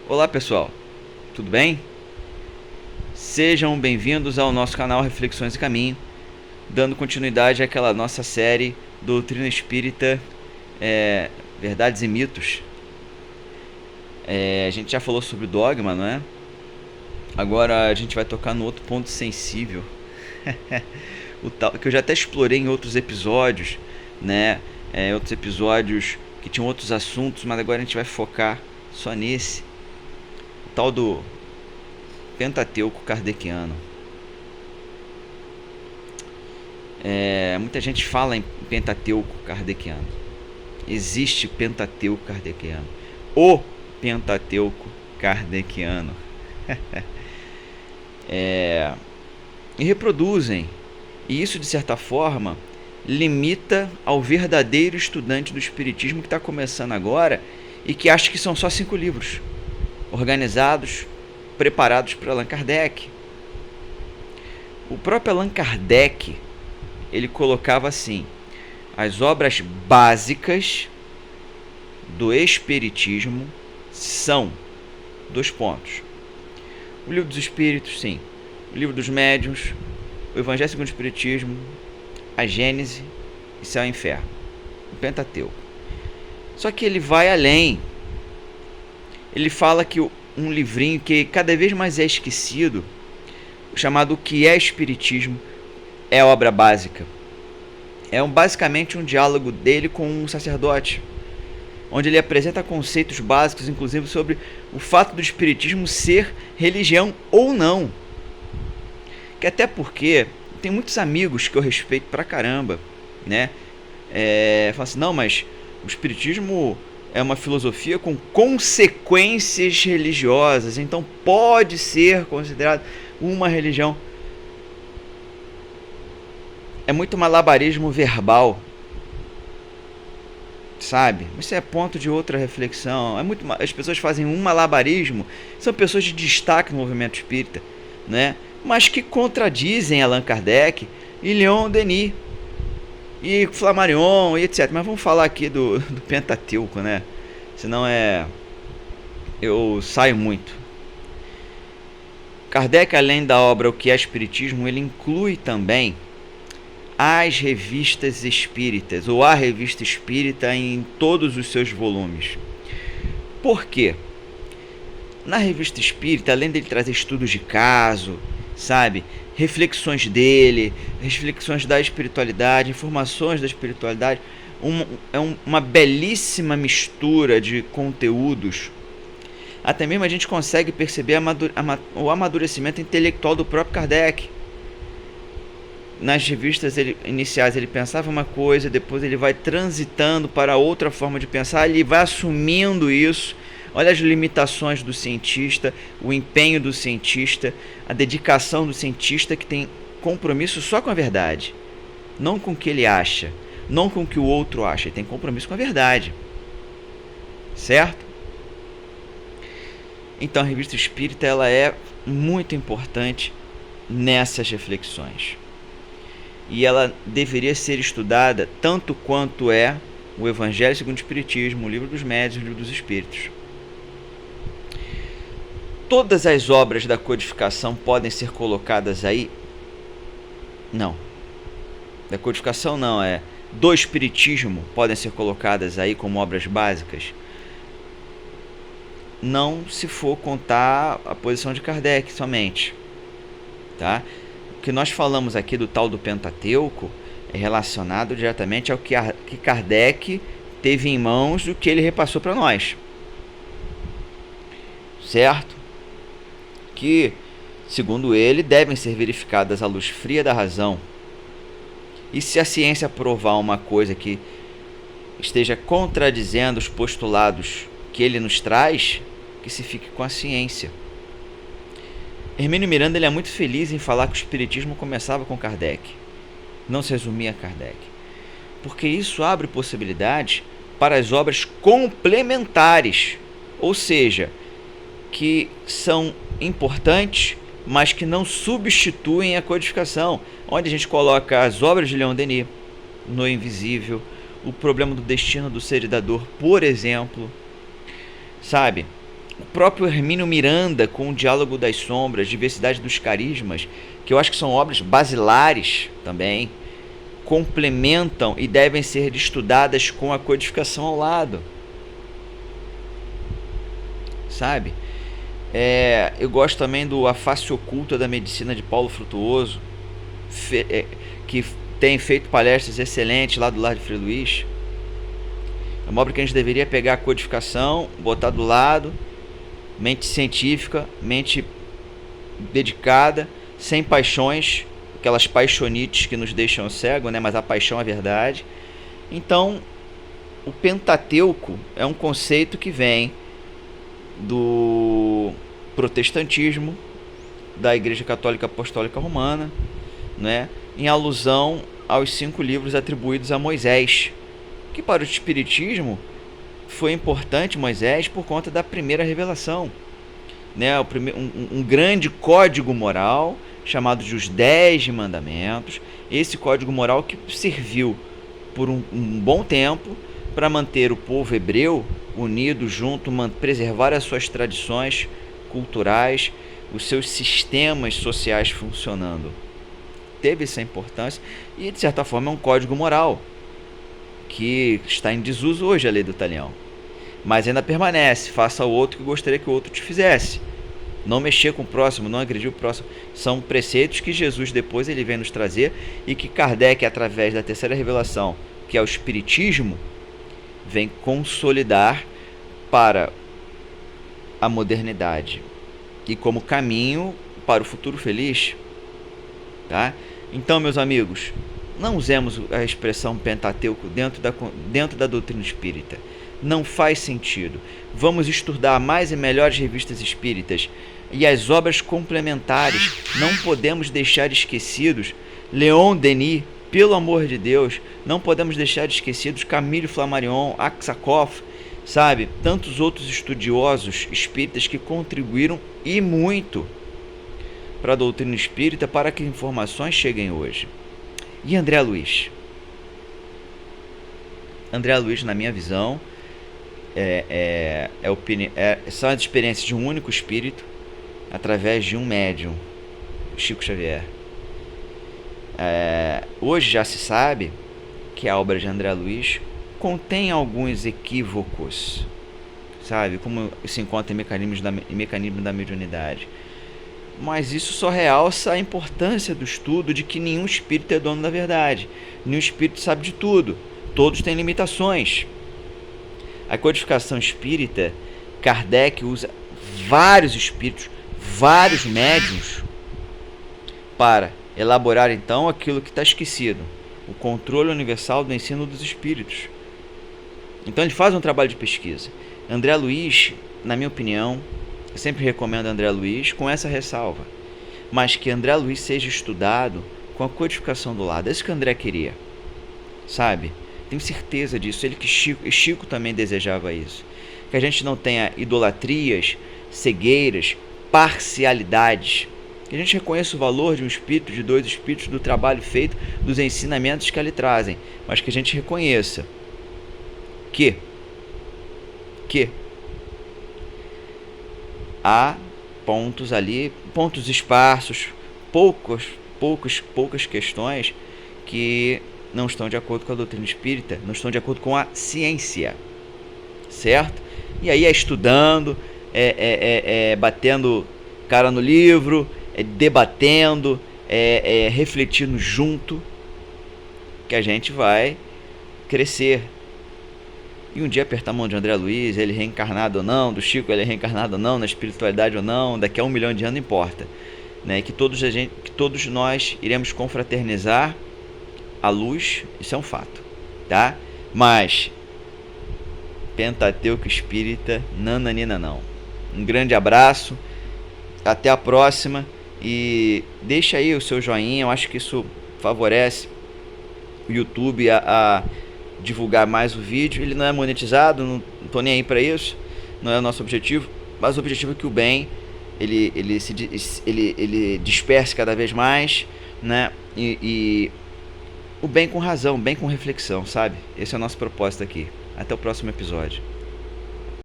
Olá pessoal, tudo bem? Sejam bem-vindos ao nosso canal Reflexões e Caminho, dando continuidade àquela nossa série Doutrina Espírita, Verdades e Mitos. A gente já falou sobre dogma, não é? Agora a gente vai tocar no outro ponto sensível, o tal, que eu já até explorei em outros episódios, né? Outros episódios que tinham outros assuntos, mas agora a gente vai focar só nesse, o tal do Pentateuco kardeciano. Muita gente fala em Pentateuco kardeciano. Existe Pentateuco kardeciano. O Pentateuco kardeciano. E reproduzem. E isso, de certa forma, limita ao verdadeiro estudante do Espiritismo que está começando agora e que acha que são só 5 livros, organizados, preparados por Allan Kardec. O próprio Allan Kardec, ele colocava assim: as obras básicas do Espiritismo são, dois pontos, o Livro dos Espíritos, sim, o Livro dos Médiuns, o Evangelho segundo o Espiritismo, a Gênese e Céu e Inferno, o Pentateuco. Só que ele vai além. Ele fala que um livrinho que cada vez mais é esquecido, chamado O que é Espiritismo, é a obra básica. Basicamente um diálogo dele com um sacerdote, onde ele apresenta conceitos básicos, inclusive sobre o fato do Espiritismo ser religião ou não. Que até porque tem muitos amigos que eu respeito pra caramba, né? Falam assim, não, mas o Espiritismo é uma filosofia com consequências religiosas, então pode ser considerado uma religião. É muito malabarismo verbal, sabe? Isso é ponto de outra reflexão. As pessoas fazem um malabarismo, são pessoas de destaque no movimento espírita, né? Mas que contradizem Allan Kardec e Leon Denis e Flammarion e etc. Mas vamos falar aqui do Pentateuco, né? Senão eu saio muito. Kardec, além da obra O que é Espiritismo, ele inclui também as revistas espíritas, ou a revista espírita em todos os seus volumes. Por quê? Na revista espírita, além dele trazer estudos de caso, sabe, reflexões dele, reflexões da espiritualidade, informações da espiritualidade, uma belíssima mistura de conteúdos. Até mesmo a gente consegue perceber o amadurecimento intelectual do próprio Kardec. Nas revistas iniciais ele pensava uma coisa, depois ele vai transitando para outra forma de pensar, ele vai assumindo isso. Olha as limitações do cientista, o empenho do cientista, a dedicação do cientista, que tem compromisso só com a verdade, não com o que ele acha, não com o que o outro acha, ele tem compromisso com a verdade, certo? Então a revista espírita, ela é muito importante nessas reflexões, e ela deveria ser estudada tanto quanto é o Evangelho segundo o Espiritismo, o Livro dos Médiuns, o Livro dos Espíritos. Todas as obras da codificação podem ser colocadas aí? Não. Da codificação não, do Espiritismo podem ser colocadas aí como obras básicas? Não, se for contar a posição de Kardec somente, tá? O que nós falamos aqui do tal do Pentateuco é relacionado diretamente ao que Kardec teve em mãos, do que ele repassou para nós, certo? Que, segundo ele, devem ser verificadas à luz fria da razão. E se a ciência provar uma coisa que esteja contradizendo os postulados que ele nos traz, que se fique com a ciência. Hermínio Miranda, ele é muito feliz em falar que o Espiritismo começava com Kardec, não se resumia a Kardec, porque isso abre possibilidades para as obras complementares, ou seja, que são importantes, mas que não substituem a codificação, onde a gente coloca as obras de Leon Denis, No Invisível, o problema do destino do ser e da dor, por exemplo, sabe? O próprio Hermínio Miranda, com o Diálogo das Sombras, Diversidade dos Carismas, que eu acho que são obras basilares também, complementam e devem ser estudadas com a codificação ao lado. Sabe? Eu gosto também do A Face Oculta da Medicina de Paulo Frutuoso, que tem feito palestras excelentes lá do Lar de Frei Luís. É uma obra que a gente deveria pegar a codificação, botar do lado, mente científica, mente dedicada, sem paixões, aquelas paixonites que nos deixam cego, né? Mas a paixão é a verdade. Então, o Pentateuco é um conceito que vem do protestantismo, da Igreja Católica Apostólica Romana, né? Em alusão aos 5 livros atribuídos a Moisés, que para o Espiritismo foi importante Moisés por conta da primeira revelação, né? Um grande código moral chamado de os 10 mandamentos. Esse código moral que serviu por um bom tempo para manter o povo hebreu unido, junto, preservar as suas tradições culturais, os seus sistemas sociais funcionando. Teve essa importância e, de certa forma, é um código moral que está em desuso hoje, a lei do talião. Mas ainda permanece: faça ao outro que gostaria que o outro te fizesse. Não mexer com o próximo, não agredir o próximo. São preceitos que Jesus depois ele vem nos trazer e que Kardec, através da terceira revelação, que é o Espiritismo, vem consolidar para a modernidade e como caminho para o futuro feliz. Tá? Então, meus amigos, não usemos a expressão Pentateuco dentro da doutrina espírita. Não faz sentido. Vamos estudar mais e melhores revistas espíritas e as obras complementares. Não podemos deixar esquecidos Leon Denis, pelo amor de Deus. Não podemos deixar esquecidos Camille Flammarion, Aksakov, sabe? Tantos outros estudiosos espíritas que contribuíram e muito para a doutrina espírita, para que informações cheguem hoje. E André Luiz? André Luiz, na minha visão, são as experiências de um único espírito através de um médium, Chico Xavier. Hoje já se sabe que a obra de André Luiz contém alguns equívocos, sabe? Como se encontra em mecanismos da mediunidade. Mas isso só realça a importância do estudo de que nenhum espírito é dono da verdade. Nenhum espírito sabe de tudo. Todos têm limitações. A codificação espírita, Kardec usa vários espíritos, vários médiuns, para elaborar então aquilo que está esquecido, o controle universal do ensino dos espíritos. Então ele faz um trabalho de pesquisa. André Luiz, na minha opinião, eu sempre recomendo André Luiz com essa ressalva, mas que André Luiz seja estudado com a codificação do lado. É isso que André queria, sabe? Tenho certeza disso. Ele que Chico também desejava isso. Que a gente não tenha idolatrias, cegueiras, parcialidades. Que a gente reconheça o valor de um espírito, de 2 espíritos, do trabalho feito, dos ensinamentos que ali trazem, mas que a gente reconheça que há pontos ali, pontos esparsos, poucas questões que não estão de acordo com a doutrina espírita, não estão de acordo com a ciência, certo? E aí estudando, batendo cara no livro, debatendo, refletindo junto, que a gente vai crescer. E um dia apertar a mão de André Luiz, ele reencarnado ou não, do Chico, ele reencarnado ou não, na espiritualidade ou não, daqui a 1 milhão de anos não importa, né? Que todos nós iremos confraternizar a luz, isso é um fato, tá? Mas Pentateuco espírita, nananina não. Um grande abraço, até a próxima e deixa aí o seu joinha, eu acho que isso favorece o YouTube a divulgar mais o vídeo. Ele não é monetizado, não tô nem aí para isso, não é o nosso objetivo, mas o objetivo é que o bem ele disperse cada vez mais, né? E o bem com razão, o bem com reflexão, sabe? Esse é o nosso propósito aqui. Até o próximo episódio.